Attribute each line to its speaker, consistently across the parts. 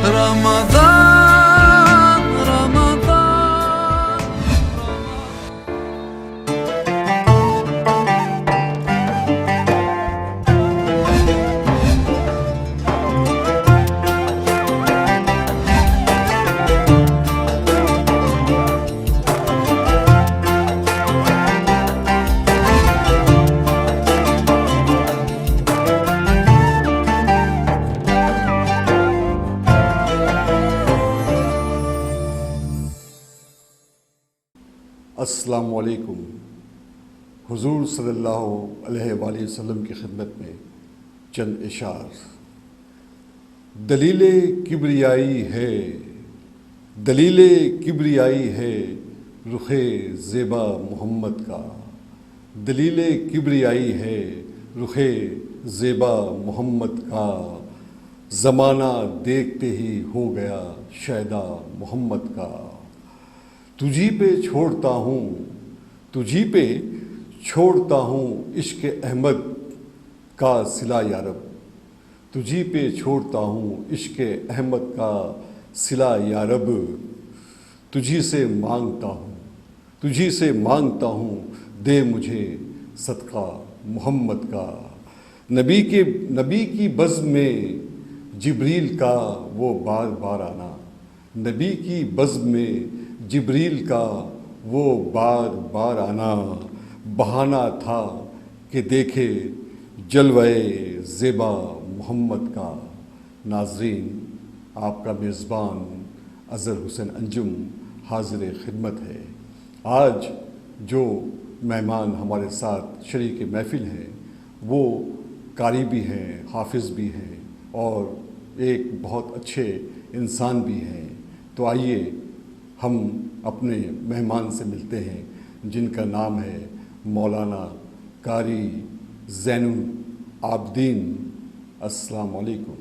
Speaker 1: رمضان رمضان
Speaker 2: السلام علیکم۔ حضور صلی اللہ علیہ وآلہ وسلم کی خدمت میں چند اشعار۔ دلیل کبریائی ہے، دلیل کبریائی ہے رخ زیبا محمد کا، دلیل کبریائی ہے رخ زیبا محمد کا، زمانہ دیکھتے ہی ہو گیا شیدا محمد کا۔ تجھی پہ چھوڑتا ہوں، تجھی پہ چھوڑتا ہوں عشق احمد کا صلہ یارب، تجھی پہ چھوڑتا ہوں عشق احمد کا صلہ یارب، تجھی سے مانگتا ہوں، تجھی سے مانگتا ہوں دے مجھے صدقہ محمد کا۔ نبی کی بزم میں جبریل کا وہ بار بار آنا، نبی کی بزم میں جبریل کا وہ بار بار آنا، بہانہ تھا کہ دیکھے جلوہ زیبا محمد کا۔ ناظرین، آپ کا میزبان اظہر حسین انجم حاضر خدمت ہے۔ آج جو مہمان ہمارے ساتھ شریک محفل ہیں وہ قاری بھی ہیں، حافظ بھی ہیں اور ایک بہت اچھے انسان بھی ہیں۔ تو آئیے ہم اپنے مہمان سے ملتے ہیں جن کا نام ہے مولانا قاری زین العابدین۔ السلام علیکم۔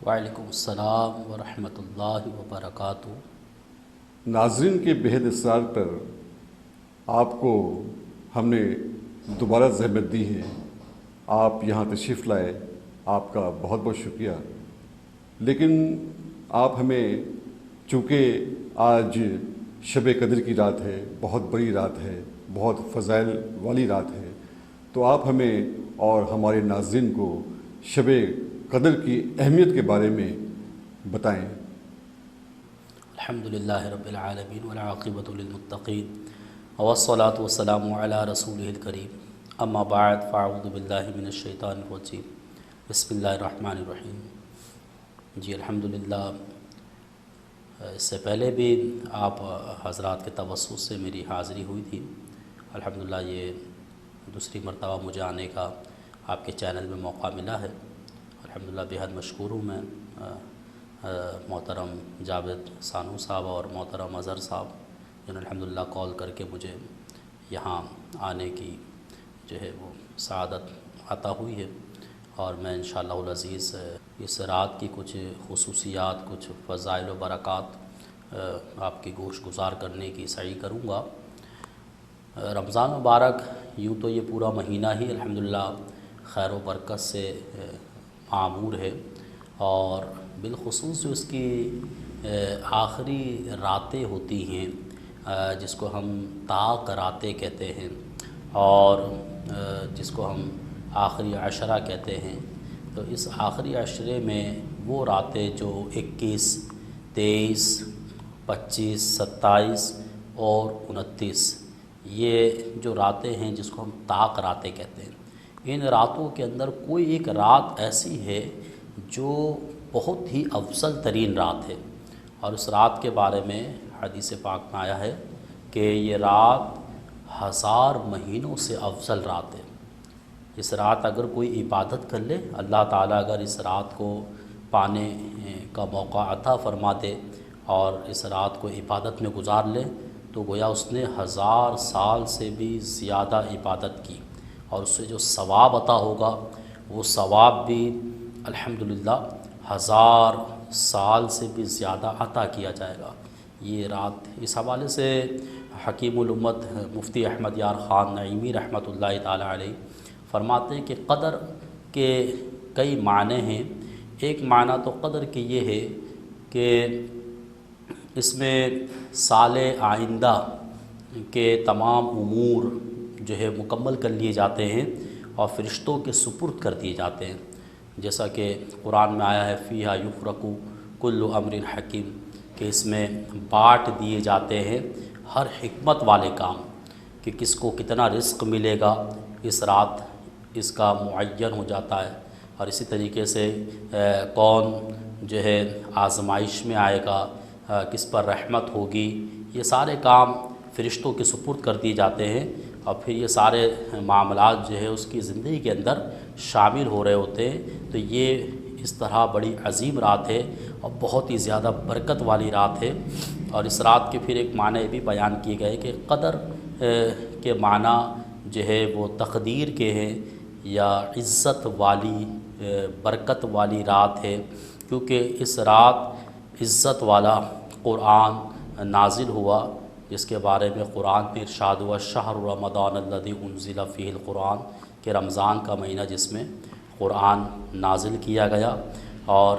Speaker 3: وعلیکم السلام ورحمۃ اللہ وبرکاتہ۔
Speaker 2: ناظرین کے بہت اصرار پر آپ کو ہم نے دوبارہ زحمت دی ہے، آپ یہاں تشریف لائے، آپ کا بہت بہت شکریہ۔ لیکن آپ ہمیں، چونکہ آج شب قدر کی رات ہے، بہت بڑی رات ہے، بہت فضائل والی رات ہے، تو آپ ہمیں اور ہمارے ناظرین کو شب قدر کی اہمیت کے بارے میں بتائیں۔
Speaker 3: الحمدللہ رب العالمین والعاقبۃ للمتقین والصلاۃ والسلام علی رسولہ الکریم، اما بعد فاعوذ باللہ من الشیطان الرجیم، بسم اللہ الرحمن الرحیم۔ جی الحمدللہ، اس سے پہلے بھی آپ حضرات کے توسط سے میری حاضری ہوئی تھی۔ الحمدللہ یہ دوسری مرتبہ مجھے آنے کا آپ کے چینل میں موقع ملا ہے۔ الحمدللہ بہت مشکور ہوں میں محترم جاوید سانو صاحب اور محترم اظہر صاحب، جنہوں نے الحمدللہ کال کر کے مجھے یہاں آنے کی جو ہے وہ سعادت عطا ہوئی ہے، اور میں انشاءاللہ العزیز اس رات کی کچھ خصوصیات، کچھ فضائل و برکات آپ کی گوش گزار کرنے کی سعی کروں گا۔ رمضان مبارک یوں تو یہ پورا مہینہ ہی الحمدللہ خیر و برکت سے معمور ہے، اور بالخصوص جو اس کی آخری راتیں ہوتی ہیں جس کو ہم طاق راتیں کہتے ہیں، اور جس کو ہم آخری عشرہ کہتے ہیں، تو اس آخری عشرے میں وہ راتیں جو 21، 23، 25، 27 اور 29، یہ جو راتیں ہیں جس کو ہم طاق راتیں کہتے ہیں، ان راتوں کے اندر کوئی ایک رات ایسی ہے جو بہت ہی افضل ترین رات ہے، اور اس رات کے بارے میں حدیث پاک میں آیا ہے کہ یہ رات 1000 مہینوں سے افضل رات ہے۔ اس رات اگر کوئی عبادت کر لے، اللہ تعالیٰ اگر اس رات کو پانے کا موقع عطا فرما دے اور اس رات کو عبادت میں گزار لے، تو گویا اس نے 1000 سال سے بھی زیادہ عبادت کی، اور اس سے جو ثواب عطا ہوگا وہ ثواب بھی الحمدللہ 1000 سال سے بھی زیادہ عطا کیا جائے گا۔ یہ رات اس حوالے سے حکیم الامت مفتی احمد یار خان نعیمی رحمۃ اللہ تعالیٰ علیہ فرماتے ہیں کہ قدر کے کئی معنی ہیں۔ ایک معنی تو قدر کے یہ ہے کہ اس میں سال آئندہ کے تمام امور جو ہے مکمل کر لیے جاتے ہیں اور فرشتوں کے سپرد کر دیے جاتے ہیں، جیسا کہ قرآن میں آیا ہے فیہا یفرق کل امر حکیم، کہ اس میں بانٹ دیے جاتے ہیں ہر حکمت والے کام، کہ کس کو کتنا رزق ملے گا اس رات اس کا معین ہو جاتا ہے، اور اسی طریقے سے کون جو ہے آزمائش میں آئے گا، کس پر رحمت ہوگی، یہ سارے کام فرشتوں کے سپرد کر دیے جاتے ہیں، اور پھر یہ سارے معاملات جو ہے اس کی زندگی کے اندر شامل ہو رہے ہوتے ہیں۔ تو یہ اس طرح بڑی عظیم رات ہے اور بہت ہی زیادہ برکت والی رات ہے۔ اور اس رات کے پھر ایک معنی بھی بیان کیے گئے کہ قدر کے معنی جو ہے وہ تقدیر کے ہیں یا عزت والی برکت والی رات ہے، کیونکہ اس رات عزت والا قرآن نازل ہوا، جس کے بارے میں قرآن میں ارشاد ہوا شہر رمضان الذی انزل فیہ القرآن، کہ رمضان کا مہینہ جس میں قرآن نازل کیا گیا۔ اور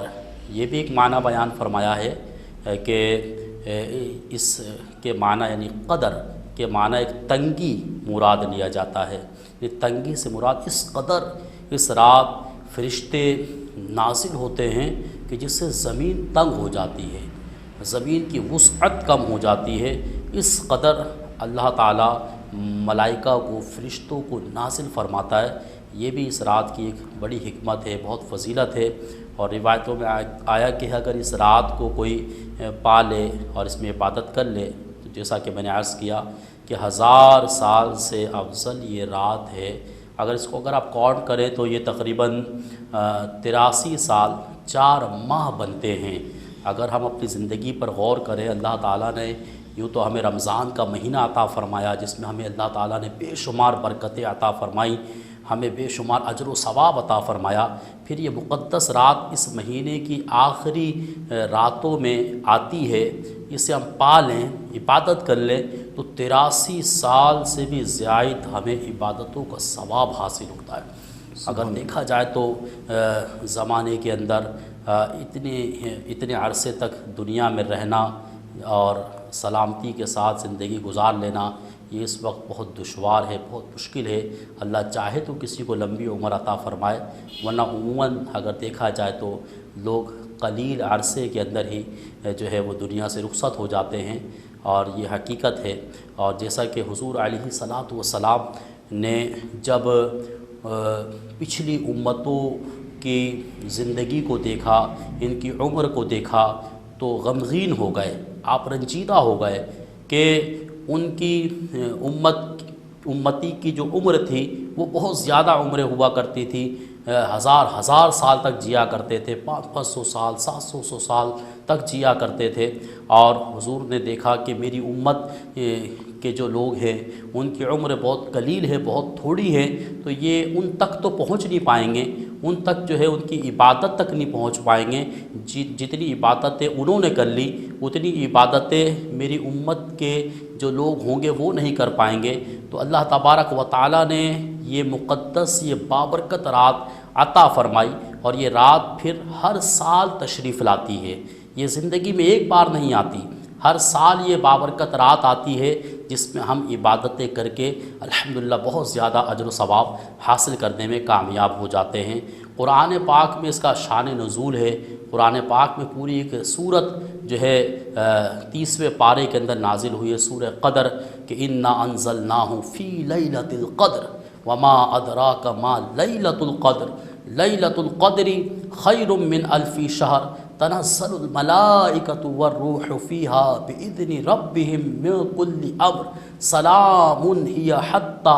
Speaker 3: یہ بھی ایک معنی بیان فرمایا ہے کہ اس کے معنی یعنی قدر کے معنی ایک تنگی مراد لیا جاتا ہے، یہ تنگی سے مراد اس قدر اس رات فرشتے نازل ہوتے ہیں کہ جس سے زمین تنگ ہو جاتی ہے، زمین کی وسعت کم ہو جاتی ہے، اس قدر اللہ تعالیٰ ملائکہ کو فرشتوں کو نازل فرماتا ہے۔ یہ بھی اس رات کی ایک بڑی حکمت ہے، بہت فضیلت ہے، اور روایتوں میں آیا کہ اگر اس رات کو کوئی پا لے اور اس میں عبادت کر لے تو جیسا کہ میں نے عرض کیا کہ 1000 سال سے افضل یہ رات ہے۔ اگر آپ کاؤنٹ کریں تو یہ تقریباً 83 سال 4 ماہ بنتے ہیں۔ اگر ہم اپنی زندگی پر غور کریں، اللہ تعالیٰ نے یوں تو ہمیں رمضان کا مہینہ عطا فرمایا جس میں ہمیں اللہ تعالیٰ نے بے شمار برکتیں عطا فرمائی، ہمیں بے شمار اجر و ثواب عطا فرمایا، پھر یہ مقدس رات اس مہینے کی آخری راتوں میں آتی ہے، اسے ہم پا لیں، عبادت کر لیں تو 83 سال سے بھی زائد ہمیں عبادتوں کا ثواب حاصل ہوتا ہے۔ اگر دیکھا جائے تو زمانے کے اندر اتنے عرصے تک دنیا میں رہنا اور سلامتی کے ساتھ زندگی گزار لینا یہ اس وقت بہت دشوار ہے، بہت مشکل ہے۔ اللہ چاہے تو کسی کو لمبی عمر عطا فرمائے، ورنہ عموماً اگر دیکھا جائے تو لوگ قلیل عرصے کے اندر ہی جو ہے وہ دنیا سے رخصت ہو جاتے ہیں، اور یہ حقیقت ہے۔ اور جیسا کہ حضور علیہ الصلاۃ والسلام نے جب پچھلی امتوں کی زندگی کو دیکھا، ان کی عمر کو دیکھا تو غمگین ہو گئے، آپ رنجیدہ ہو گئے کہ ان کی امتی کی جو عمر تھی وہ بہت زیادہ عمریں ہوا کرتی تھی، ہزار سال تک جیا کرتے تھے، 500 سال 700 سال تک جیا کرتے تھے، اور حضور نے دیکھا کہ میری امت کے جو لوگ ہیں ان کی عمر بہت قلیل ہے، بہت تھوڑی ہے، تو یہ ان تک تو پہنچ نہیں پائیں گے، ان تک جو ہے ان کی عبادت تک نہیں پہنچ پائیں گے، جتنی عبادتیں انہوں نے کر لی اتنی عبادتیں میری امت کے جو لوگ ہوں گے وہ نہیں کر پائیں گے۔ تو اللہ تبارک و تعالیٰ نے یہ مقدس یہ بابرکت رات عطا فرمائی، اور یہ رات پھر ہر سال تشریف لاتی ہے، یہ زندگی میں ایک بار نہیں آتی، ہر سال یہ بابرکت رات آتی ہے جس میں ہم عبادتیں کر کے الحمدللہ بہت زیادہ اجر و ثواب حاصل کرنے میں کامیاب ہو جاتے ہیں۔ قرآن پاک میں اس کا شان نزول ہے، قرآن پاک میں پوری ایک سورت جو ہے 30ویں پارے کے اندر نازل ہوئی ہے، سورہ قدر، کہ انا انزلناہ فی لیلۃ القدر وما ادراک ما لیلۃ القدر لیلۃ القدر خیر من الف شہر تنزل الملائکۃ والروح فیہا باذن ربہم من کل امر سلام ہی حتی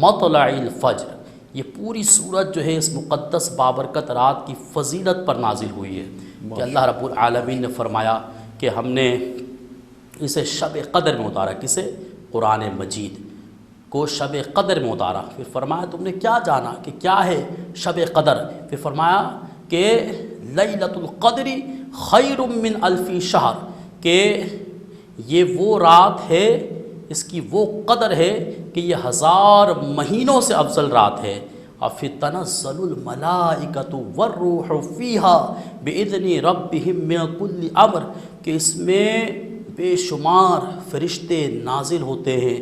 Speaker 3: مطلع الفجر۔ یہ پوری سورت جو ہے اس مقدس بابرکت رات کی فضیلت پر نازل ہوئی ہے کہ اللہ رب العالمین نے فرمایا کہ ہم نے اسے شب قدر میں اتارا، کسے؟ قرآن مجید کو شب قدر میں اتارا۔ پھر فرمایا تم نے کیا جانا کہ کیا ہے شب قدر؟ پھر فرمایا کہ لیلۃ القدر خیر من الف شہر، کہ یہ وہ رات ہے، اس کی وہ قدر ہے کہ یہ 1000 مہینوں سے افضل رات ہے، اور پھر تنزل الملائکۃ والروح فیہا بإذن ربہم من کل امر، کہ اس میں بے شمار فرشتے نازل ہوتے ہیں،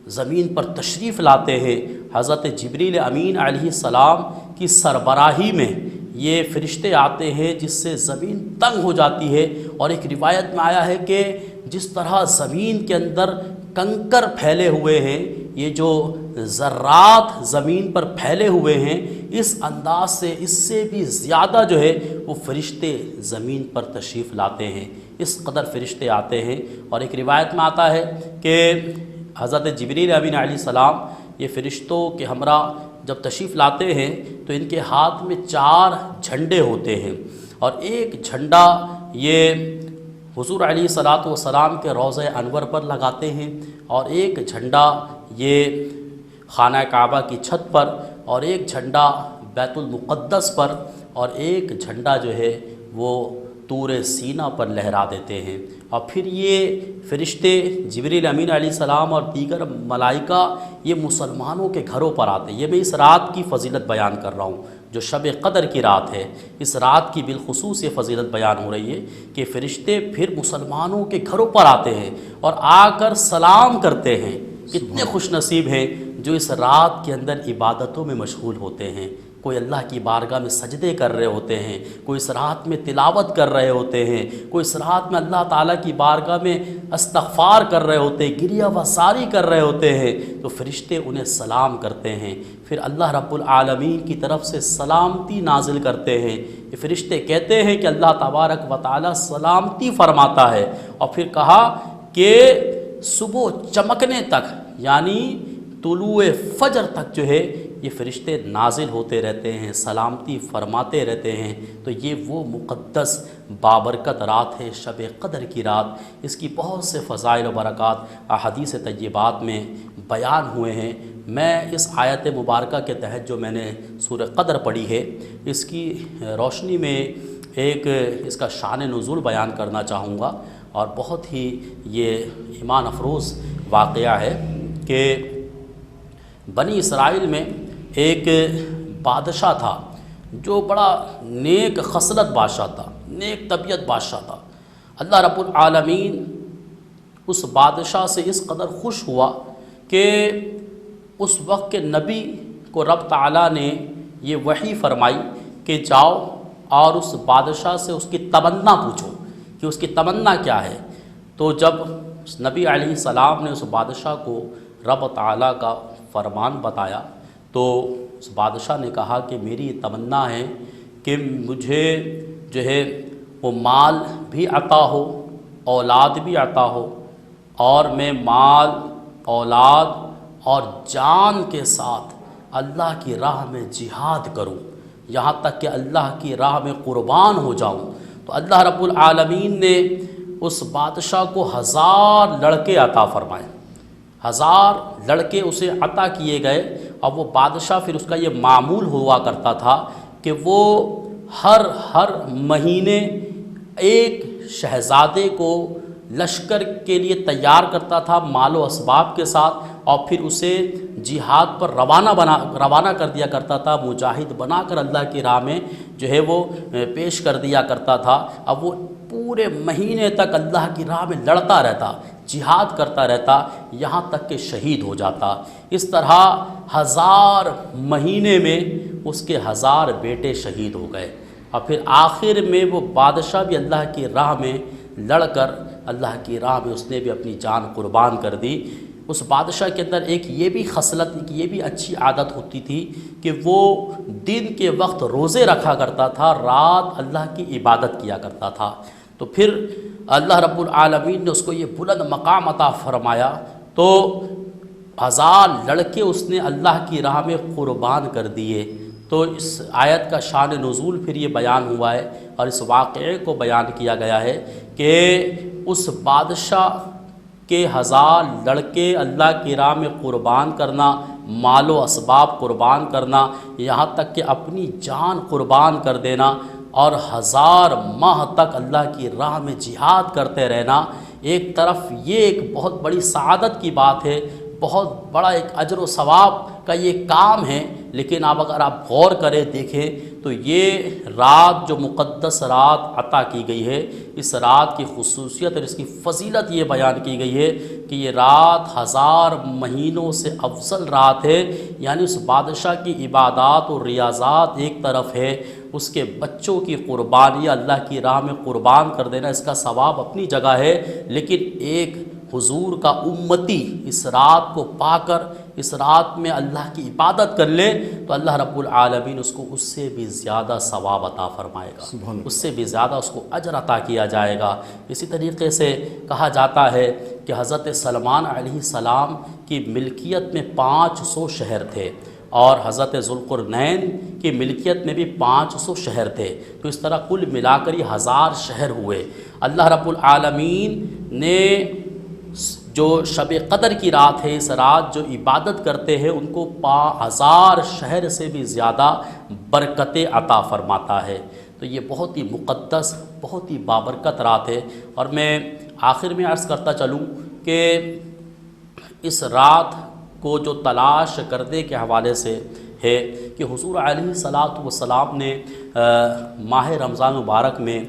Speaker 3: زمین پر تشریف لاتے ہیں۔ حضرت جبریل امین علیہ السلام کی سربراہی میں یہ فرشتے آتے ہیں، جس سے زمین تنگ ہو جاتی ہے۔ اور ایک روایت میں آیا ہے کہ جس طرح زمین کے اندر کنکر پھیلے ہوئے ہیں، یہ جو ذرات زمین پر پھیلے ہوئے ہیں، اس انداز سے اس سے بھی زیادہ جو ہے وہ فرشتے زمین پر تشریف لاتے ہیں، اس قدر فرشتے آتے ہیں۔ اور ایک روایت میں آتا ہے کہ حضرت جبریل امین علیہ السلام یہ فرشتوں کے ہمراہ جب تشریف لاتے ہیں تو ان کے ہاتھ میں 4 جھنڈے ہوتے ہیں، اور ایک جھنڈا یہ حضور علیہ الصلاۃ والسلام کے روضہ انور پر لگاتے ہیں، اور ایک جھنڈا یہ خانہ کعبہ کی چھت پر، اور ایک جھنڈا بیت المقدس پر، اور ایک جھنڈا جو ہے وہ طور سینا پر لہرا دیتے ہیں۔ اور پھر یہ فرشتے جبریل امین علیہ السلام اور دیگر ملائکہ یہ مسلمانوں کے گھروں پر آتے ہیں۔ یہ میں اس رات کی فضیلت بیان کر رہا ہوں جو شب قدر کی رات ہے، اس رات کی بالخصوص یہ فضیلت بیان ہو رہی ہے کہ فرشتے پھر مسلمانوں کے گھروں پر آتے ہیں اور آ کر سلام کرتے ہیں۔ کتنے خوش نصیب ہیں جو اس رات کے اندر عبادتوں میں مشغول ہوتے ہیں، کوئی اللہ کی بارگاہ میں سجدے کر رہے ہوتے ہیں، کوئی اس رات میں تلاوت کر رہے ہوتے ہیں، کوئی اس رات میں اللہ تعالیٰ کی بارگاہ میں استغفار کر رہے ہوتے ہیں، گریہ وزاری کر رہے ہوتے ہیں، تو فرشتے انہیں سلام کرتے ہیں۔ پھر اللہ رب العالمین کی طرف سے سلامتی نازل کرتے ہیں۔ یہ فرشتے کہتے ہیں کہ اللہ تبارک و تعالیٰ سلامتی فرماتا ہے، اور پھر کہا کہ صبح چمکنے تک یعنی طلوع فجر تک جو ہے یہ فرشتے نازل ہوتے رہتے ہیں، سلامتی فرماتے رہتے ہیں۔ تو یہ وہ مقدس بابرکت رات ہے، شب قدر کی رات۔ اس کی بہت سے فضائل و برکات احادیث طیبات میں بیان ہوئے ہیں۔ میں اس آیت مبارکہ کے تحت جو میں نے سورہ قدر پڑھی ہے، اس کی روشنی میں ایک اس کا شان نزول بیان کرنا چاہوں گا، اور بہت ہی یہ ایمان افروز واقعہ ہے کہ بنی اسرائیل میں ایک بادشاہ تھا جو بڑا نیک خصلت بادشاہ تھا، نیک طبیعت بادشاہ تھا۔ اللہ رب العالمین اس بادشاہ سے اس قدر خوش ہوا کہ اس وقت کے نبی کو رب تعالیٰ نے یہ وحی فرمائی کہ جاؤ اور اس بادشاہ سے اس کی تمنا پوچھو کہ اس کی تمنا کیا ہے۔ تو جب نبی علیہ السلام نے اس بادشاہ کو رب تعالیٰ کا فرمان بتایا تو اس بادشاہ نے کہا کہ میری یہ تمنا ہے کہ مجھے جو ہے وہ مال بھی عطا ہو، اولاد بھی عطا ہو، اور میں مال، اولاد اور جان کے ساتھ اللہ کی راہ میں جہاد کروں، یہاں تک کہ اللہ کی راہ میں قربان ہو جاؤں۔ تو اللہ رب العالمین نے اس بادشاہ کو 1000 لڑکے عطا فرمائے، 1000 لڑکے اسے عطا کیے گئے۔ اور وہ بادشاہ پھر اس کا یہ معمول ہوا کرتا تھا کہ وہ ہر مہینے ایک شہزادے کو لشکر کے لیے تیار کرتا تھا مال و اسباب کے ساتھ، اور پھر اسے جہاد پر روانہ کر دیا کرتا تھا، مجاہد بنا کر اللہ کی راہ میں جو ہے وہ پیش کر دیا کرتا تھا۔ اب وہ پورے مہینے تک اللہ کی راہ میں لڑتا رہتا، جہاد کرتا رہتا، یہاں تک کہ شہید ہو جاتا۔ اس طرح 1000 مہینے میں اس کے 1000 بیٹے شہید ہو گئے، اور پھر آخر میں وہ بادشاہ بھی اللہ کی راہ میں لڑ کر اللہ کی راہ میں اس نے بھی اپنی جان قربان کر دی۔ اس بادشاہ کے اندر ایک یہ بھی خصلت، یہ بھی اچھی عادت ہوتی تھی کہ وہ دن کے وقت روزے رکھا کرتا تھا، رات اللہ کی عبادت کیا کرتا تھا۔ تو پھر اللہ رب العالمین نے اس کو یہ بلند مقام عطا فرمایا، تو 1000 لڑکے اس نے اللہ کی راہ میں قربان کر دیے۔ تو اس آیت کا شان نزول پھر یہ بیان ہوا ہے، اور اس واقعے کو بیان کیا گیا ہے کہ اس بادشاہ کے 1000 لڑکے اللہ کی راہ میں قربان کرنا، مال و اسباب قربان کرنا، یہاں تک کہ اپنی جان قربان کر دینا، اور 1000 ماہ تک اللہ کی راہ میں جہاد کرتے رہنا، ایک طرف یہ ایک بہت بڑی سعادت کی بات ہے، بہت بڑا ایک اجر و ثواب کا یہ کام ہے لیکن اگر آپ غور کریں دیکھیں تو یہ رات جو مقدس رات عطا کی گئی ہے، اس رات کی خصوصیت اور اس کی فضیلت یہ بیان کی گئی ہے کہ یہ رات 1000 مہینوں سے افضل رات ہے۔ یعنی اس بادشاہ کی عبادات اور ریاضات ایک طرف ہے، اس کے بچوں کی قربانیاں اللہ کی راہ میں قربان کر دینا، اس کا ثواب اپنی جگہ ہے، لیکن ایک حضور کا امتی اس رات کو پا کر اس رات میں اللہ کی عبادت کر لے تو اللہ رب العالمین اس کو اس سے بھی زیادہ ثواب عطا فرمائے گا، اس سے بھی زیادہ اس کو اجر عطا کیا جائے گا۔ اسی طریقے سے کہا جاتا ہے کہ حضرت سلمان علیہ السلام کی ملکیت میں 500 شہر تھے اور حضرت ذوالقرنین کی ملکیت میں بھی 500 شہر تھے، تو اس طرح کل ملا کر یہ 1000 شہر ہوئے۔ اللہ رب العالمین نے جو شب قدر کی رات ہے، اس رات جو عبادت کرتے ہیں ان کو 1000 شہر سے بھی زیادہ برکتیں عطا فرماتا ہے۔ تو یہ بہت ہی مقدس، بہت ہی بابرکت رات ہے۔ اور میں آخر میں عرض کرتا چلوں کہ اس رات کو جو تلاش کرنے کے حوالے سے ہے کہ حضور علیہ السلام نے ماہ رمضان مبارک میں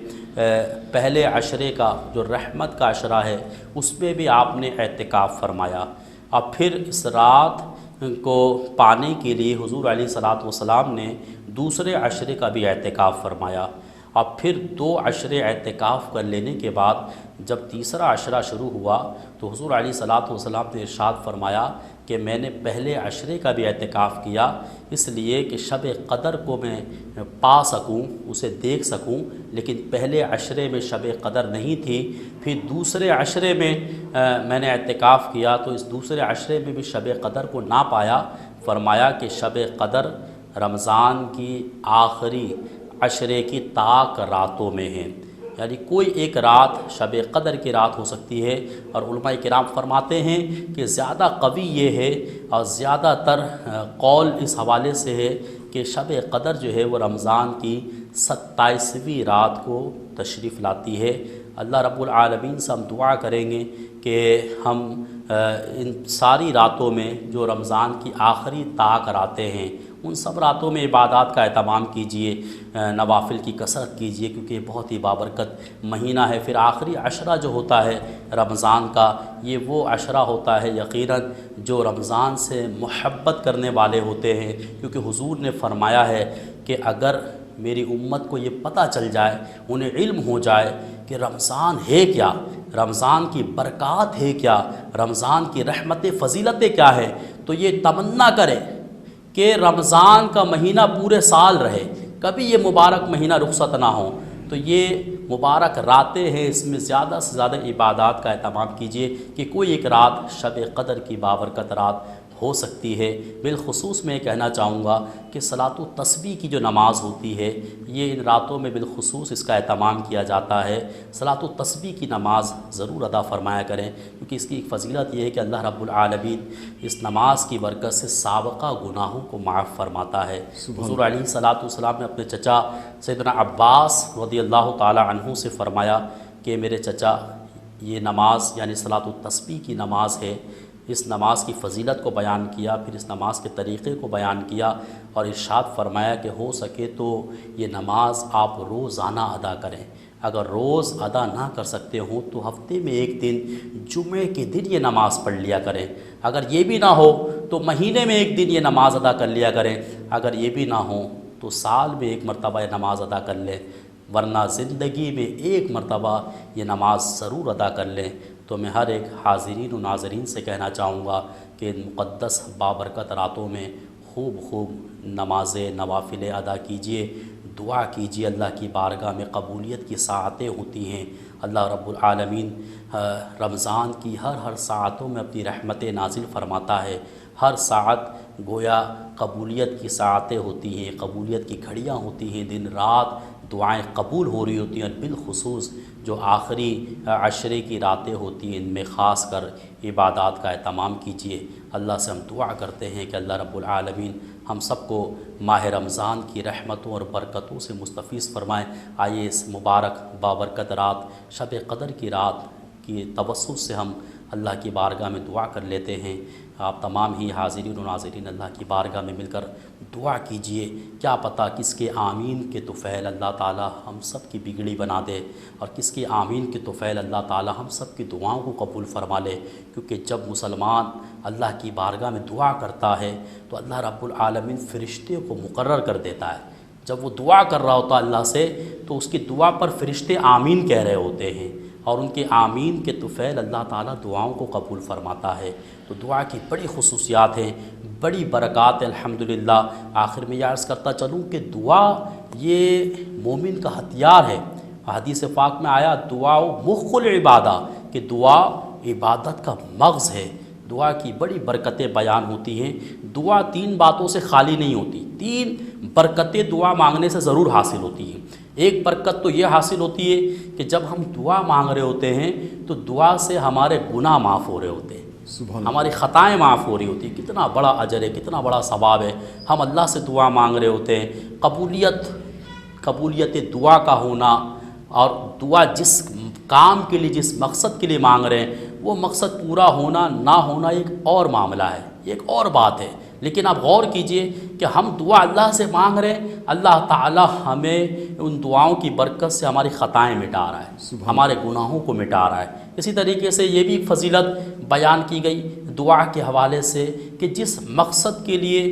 Speaker 3: پہلے عشرے کا جو رحمت کا عشرہ ہے اس میں بھی آپ نے اعتکاف فرمایا، اور پھر اس رات کو پانے کے لیے حضور علیہ السلام نے دوسرے عشرے کا بھی اعتکاف فرمایا، اور پھر 2 عشرے اعتکاف کر لینے کے بعد جب تیسرا عشرہ شروع ہوا تو حضور علیہ السلام نے ارشاد فرمایا کہ میں نے پہلے عشرے کا بھی اعتکاف کیا اس لیے کہ شب قدر کو میں پا سکوں، اسے دیکھ سکوں، لیکن پہلے عشرے میں شب قدر نہیں تھی، پھر دوسرے عشرے میں نے اعتکاف کیا تو اس دوسرے عشرے میں بھی شب قدر کو نہ پایا۔ فرمایا کہ شب قدر رمضان کی آخری عشرے کی طاق راتوں میں ہے، یعنی کوئی ایک رات شب قدر کی رات ہو سکتی ہے، اور علماء کرام فرماتے ہیں کہ زیادہ قوی یہ ہے اور زیادہ تر قول اس حوالے سے ہے کہ شب قدر جو ہے وہ رمضان کی 27ویں رات کو تشریف لاتی ہے۔ اللہ رب العالمین سے ہم دعا کریں گے کہ ہم ان ساری راتوں میں جو رمضان کی آخری طاق راتیں ہیں ان سب راتوں میں عبادات کا اہتمام کیجئے، نوافل کی کثرت کیجئے، کیونکہ یہ بہت ہی بابرکت مہینہ ہے۔ پھر آخری عشرہ جو ہوتا ہے رمضان کا، یہ وہ عشرہ ہوتا ہے یقیناً جو رمضان سے محبت کرنے والے ہوتے ہیں، کیونکہ حضور نے فرمایا ہے کہ اگر میری امت کو یہ پتہ چل جائے، انہیں علم ہو جائے کہ رمضان ہے کیا، رمضان کی برکات ہے کیا، رمضان کی رحمت فضیلتیں کیا ہے، تو یہ تمنا کرے کہ رمضان کا مہینہ پورے سال رہے، کبھی یہ مبارک مہینہ رخصت نہ ہو۔ تو یہ مبارک راتیں ہیں، اس میں زیادہ سے زیادہ عبادات کا اہتمام کیجیے کہ کوئی ایک رات شب قدر کی بابرکت رات ہو سکتی ہے۔ بالخصوص میں کہنا چاہوں گا کہ صلاۃ التسبیح کی جو نماز ہوتی ہے یہ ان راتوں میں بالخصوص اس کا اہتمام کیا جاتا ہے۔ صلاۃ التسبیح کی نماز ضرور ادا فرمایا کریں، کیونکہ اس کی ایک فضیلت یہ ہے کہ اللہ رب العالمین اس نماز کی برکت سے سابقہ گناہوں کو معاف فرماتا ہے۔ حضور علیہ السلام نے اپنے چچا سیدنا عباس رضی اللہ تعالی عنہ سے فرمایا کہ میرے چچا، یہ نماز یعنی صلاۃ التسبیح کی نماز ہے، اس نماز کی فضیلت کو بیان کیا، پھر اس نماز کے طریقے کو بیان کیا، اور ارشاد فرمایا کہ ہو سکے تو یہ نماز آپ روزانہ ادا کریں، اگر روز ادا نہ کر سکتے ہوں تو ہفتے میں ایک دن جمعے کے دن یہ نماز پڑھ لیا کریں، اگر یہ بھی نہ ہو تو مہینے میں ایک دن یہ نماز ادا کر لیا کریں، اگر یہ بھی نہ ہو تو سال میں ایک مرتبہ یہ نماز ادا کر لیں، ورنہ زندگی میں ایک مرتبہ یہ نماز ضرور ادا کر لیں۔ تو میں ہر ایک حاضرین و ناظرین سے کہنا چاہوں گا کہ ان مقدس بابرکت راتوں میں خوب نمازیں نوافلیں ادا کیجیے، دعا کیجیے، اللہ کی بارگاہ میں قبولیت کی ساعتیں ہوتی ہیں۔ اللہ رب العالمین رمضان کی ہر ساعتوں میں اپنی رحمتیں نازل فرماتا ہے، ہر ساعت گویا قبولیت کی ساعتیں ہوتی ہیں، قبولیت کی گھڑیاں ہوتی ہیں، دن رات دعائیں قبول ہو رہی ہوتی ہیں، اور بالخصوص جو آخری عشرے کی راتیں ہوتی ہیں ان میں خاص کر عبادات کا اہتمام کیجیے۔ اللہ سے ہم دعا کرتے ہیں کہ اللہ رب العالمین ہم سب کو ماہ رمضان کی رحمتوں اور برکتوں سے مستفیض فرمائیں۔ آئیے اس مبارک بابرکت رات شب قدر کی رات کی توسط سے ہم اللہ کی بارگاہ میں دعا کر لیتے ہیں۔ آپ تمام ہی حاضرین و ناظرین اللہ کی بارگاہ میں مل کر دعا کیجئے، کیا پتہ کس کے آمین کے طفیل اللہ تعالی ہم سب کی بگڑی بنا دے، اور کس کے آمین کے طفیل اللہ تعالی ہم سب کی دعاؤں کو قبول فرما لے۔ کیونکہ جب مسلمان اللہ کی بارگاہ میں دعا کرتا ہے تو اللہ رب العالمین فرشتے کو مقرر کر دیتا ہے۔ جب وہ دعا کر رہا ہوتا ہے اللہ سے تو اس کی دعا پر فرشتے آمین کہہ رہے ہوتے ہیں، اور ان کے آمین کے طفیل اللہ تعالیٰ دعاؤں کو قبول فرماتا ہے۔ تو دعا کی بڑی خصوصیات ہیں، بڑی برکات ہیں الحمدللہ۔ آخر میں یہ عرض کرتا چلوں کہ دعا یہ مومن کا ہتھیار ہے۔ حدیث پاک میں آیا دعا مخ العبادہ، کہ دعا عبادت کا مغز ہے۔ دعا کی بڑی برکتیں بیان ہوتی ہیں۔ دعا 3 باتوں سے خالی نہیں ہوتی، 3 برکتیں دعا مانگنے سے ضرور حاصل ہوتی ہیں۔ ایک برکت تو یہ حاصل ہوتی ہے کہ جب ہم دعا مانگ رہے ہوتے ہیں تو دعا سے ہمارے گناہ معاف ہو رہے ہوتے ہیں، ہماری خطائیں معاف ہو رہی ہوتی ہیں۔ کتنا بڑا اجر ہے، کتنا بڑا ثواب ہے۔ ہم اللہ سے دعا مانگ رہے ہوتے ہیں، قبولیت دعا کا ہونا، اور دعا جس کام کے لیے جس مقصد کے لیے مانگ رہے ہیں وہ مقصد پورا ہونا نہ ہونا ایک اور معاملہ ہے، ایک اور بات ہے۔ لیکن آپ غور کیجئے کہ ہم دعا اللہ سے مانگ رہے ہیں، اللہ تعالی ہمیں ان دعاؤں کی برکت سے ہماری خطائیں مٹا رہا ہے، ہمارے گناہوں کو مٹا رہا ہے۔ اسی طریقے سے یہ بھی فضیلت بیان کی گئی دعا کے حوالے سے کہ جس مقصد کے لیے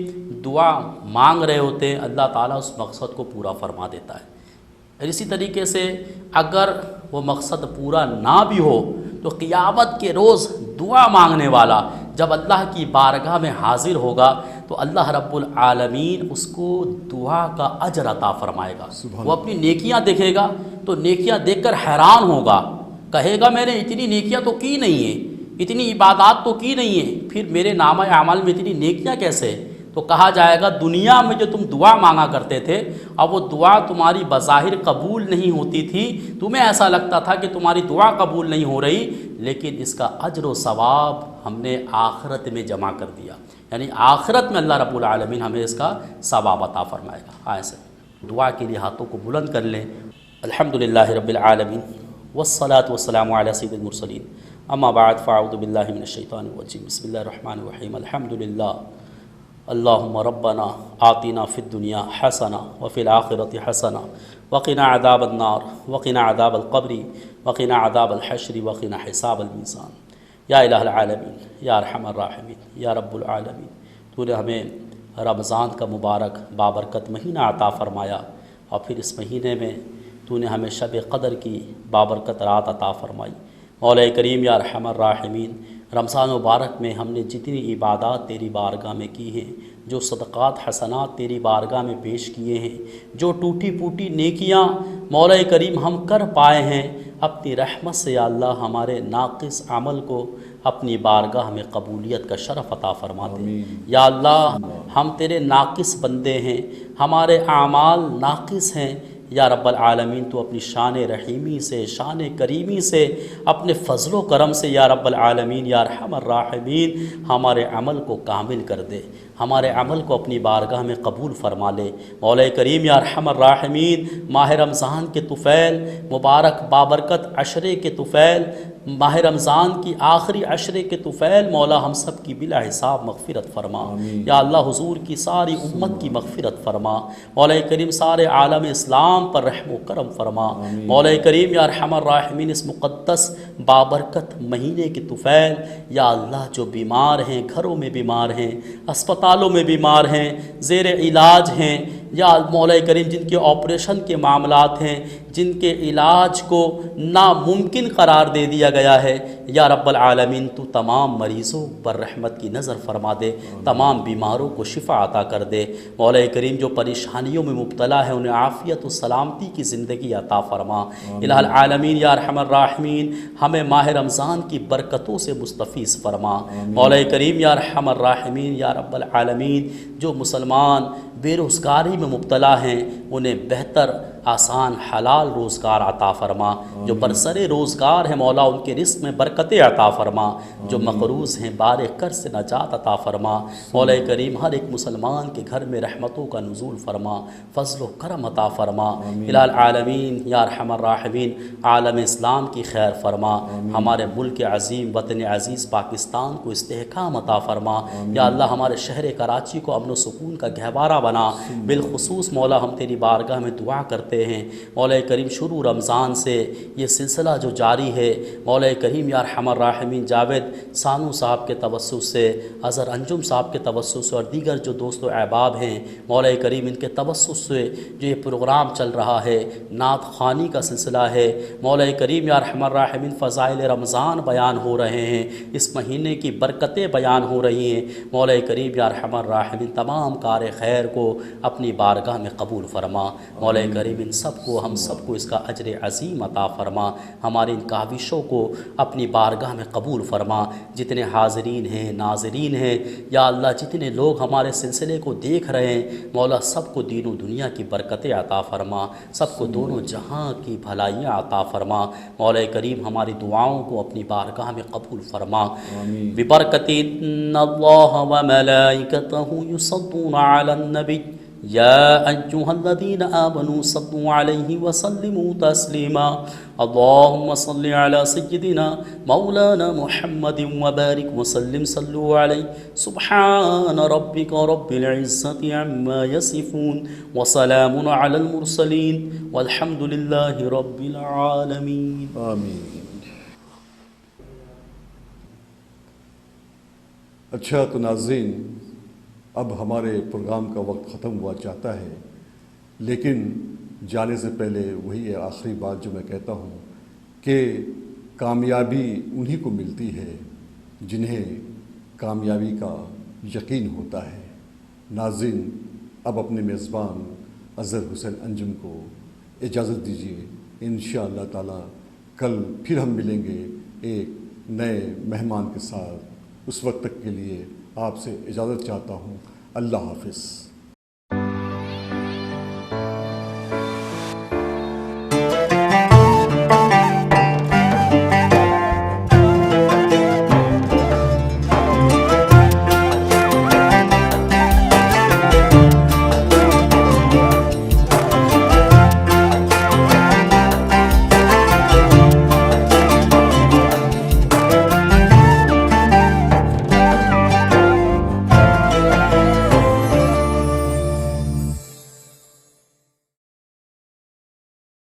Speaker 3: دعا مانگ رہے ہوتے ہیں اللہ تعالیٰ اس مقصد کو پورا فرما دیتا ہے۔ اور اسی طریقے سے اگر وہ مقصد پورا نہ بھی ہو تو قیامت کے روز دعا مانگنے والا جب اللہ کی بارگاہ میں حاضر ہوگا تو اللہ رب العالمین اس کو دعا کا اجر عطا فرمائے گا۔ وہ اپنی نیکیاں دیکھے گا تو نیکیاں دیکھ کر حیران ہوگا، کہے گا میں نے اتنی نیکیاں تو کی نہیں ہیں، اتنی عبادات تو کی نہیں ہیں، پھر میرے نامہ اعمال میں اتنی نیکیاں کیسے؟ تو کہا جائے گا دنیا میں جو تم دعا مانگا کرتے تھے اب وہ دعا تمہاری بظاہر قبول نہیں ہوتی تھی، تمہیں ایسا لگتا تھا کہ تمہاری دعا قبول نہیں ہو رہی، لیکن اس کا اجر و ثواب ہم نے آخرت میں جمع کر دیا، یعنی آخرت میں اللہ رب العالمین ہمیں اس کا ثواب عطا فرمائے گا۔ ایسے دعا کے لیے ہاتھوں کو بلند کر لیں۔ الحمدللہ رب العالمین والصلاة والسلام علی سید المرسلین، اما بعد فاعوذ باللہ من الشیطان الرجیم، بسم اللہ الرحمن الرحیم۔ الحمدللہ اللہم ربنا آتنا فی الدنیا حسنہ وفی الآخرۃ حسنہ وقنا عذاب النار وقنا عذاب القبر وقنا عذاب الحشر وقنا حساب المیزان۔ یا الہ العالمین، یا ارحم الراحمین، یا رب العالمین، تو نے ہمیں رمضان کا مبارک بابرکت مہینہ عطا فرمایا، اور پھر اس مہینے میں تو نے ہمیں شب قدر کی بابرکت رات عطا فرمائی۔ مولا کریم یا ارحم الراحمین، رمضان مبارک میں ہم نے جتنی عبادات تیری بارگاہ میں کی ہیں، جو صدقات حسنات تیری بارگاہ میں پیش کیے ہیں، جو ٹوٹی پوٹی نیکیاں مولا کریم ہم کر پائے ہیں، اپنی رحمت سے یا اللہ ہمارے ناقص عمل کو اپنی بارگاہ میں قبولیت کا شرف عطا فرما دے۔ یا اللہ ہم تیرے ناقص بندے ہیں، ہمارے اعمال ناقص ہیں، یا رب العالمین تو اپنی شان رحیمی سے، شان کریمی سے، اپنے فضل و کرم سے یا رب العالمین یا ارحم الراحمین ہمارے عمل کو کامل کر دے، ہمارے عمل کو اپنی بارگاہ میں قبول فرما لے۔ مولا کریم یا ارحم الراحمین، ماہ رمضان کے طفیل مبارک بابرکت عشرے کے طفیل، ماہ رمضان کی آخری عشرے کے طفیل مولا ہم سب کی بلا حساب مغفرت فرما۔ یا اللہ حضور کی ساری امت کی مغفرت فرما۔ مولا کریم سارے عالم اسلام پر رحم و کرم فرما۔ مولا کریم یا ارحم الراحمین اس مقدس بابرکت مہینے کے طفیل یا اللہ جو بیمار ہیں، گھروں میں بیمار ہیں، اسپتالوں میں بیمار ہیں، زیر علاج ہیں، یا مولا کریم جن کے آپریشن کے معاملات ہیں، جن کے علاج کو ناممکن قرار دے دیا گیا ہے، یا رب العالمین تو تمام مریضوں پر رحمت کی نظر فرما دے، تمام بیماروں کو شفا عطا کر دے۔ مولا کریم جو پریشانیوں میں مبتلا ہے انہیں عافیت و سلامتی کی زندگی عطا فرما۔ الہ العالمین یا ارحم الراحمین ہمیں ماہ رمضان کی برکتوں سے مستفیض فرما۔ مولا کریم یا ارحم الراحمین یا رب العالمین جو مسلمان بے روزگاری میں مبتلا ہیں انہیں بہتر آسان حلال روزگار عطا فرما، جو برسر روزگار ہیں مولا ان کے رزق میں برکتیں عطا فرما، جو مقروض ہیں بار قرض سے نجات عطا فرما، مولا کریم ہر ایک مسلمان کے گھر میں رحمتوں کا نزول فرما، فضل و کرم عطا فرما، الہ العالمین یا ارحم الراحمین عالم اسلام کی خیر فرما، ہمارے ملک عظیم وطن عزیز پاکستان کو استحکام عطا فرما، یا اللہ ہمارے شہر کراچی کو امن و سکون کا گہوارہ بنا، بالخصوص مولا ہم تیری بارگاہ میں دعا کرتے ہیں مولا کریم شروع رمضان سے یہ سلسلہ جو جاری ہے مولا کریم یا ارحم الراحمین جاوید سانو صاحب کے توسط سے، اظہر انجم صاحب کے توسط سے اور دیگر جو دوست و احباب ہیں مولا کریم ان کے توسط سے جو یہ پروگرام چل رہا ہے، نعت خوانی کا سلسلہ ہے مولا کریم یا ارحم الراحمین، فضائل رمضان بیان ہو رہے ہیں، اس مہینے کی برکتیں بیان ہو رہی ہیں مولا کریم یا ارحم الراحمین، تمام کار خیر کو اپنی بارگاہ میں قبول فرما مولا کریم، ان سب کو ہم سب کو اس کا اجر عظیم عطا فرما، ہماری ان کاوشوں کو اپنی بارگاہ میں قبول فرما، جتنے حاضرین ہیں ناظرین ہیں یا اللہ جتنے لوگ ہمارے سلسلے کو دیکھ رہے ہیں مولا سب کو دین و دنیا کی برکتیں عطا فرما، سب کو دونوں جہاں کی بھلائیاں عطا فرما مولا کریم، ہماری دعاؤں کو اپنی بارگاہ میں قبول فرما، ببرکت ان اللہ وملائکتہ یصلون علی النبی یا ایہا الذین آمنوا صلوا علیہ وسلموا تسلیما، اللہم صل علی سیدنا مولانا محمد وبارک وسلم صلوا علیہ، سبحان ربک رب العزت عما یصفون وسلام علی المرسلین والحمد للہ رب العالمین۔
Speaker 2: آمین۔ اچھا تو ناظرین، اب ہمارے پروگرام کا وقت ختم ہوا چاہتا ہے، لیکن جانے سے پہلے وہی آخری بات جو میں کہتا ہوں کہ کامیابی انہی کو ملتی ہے جنہیں کامیابی کا یقین ہوتا ہے۔ ناظرین، اب اپنے میزبان اظہر حسین انجم کو اجازت دیجیے، انشاءاللہ تعالی کل پھر ہم ملیں گے ایک نئے مہمان کے ساتھ۔ اس وقت تک کے لیے آپ سے اجازت چاہتا ہوں، اللہ حافظ۔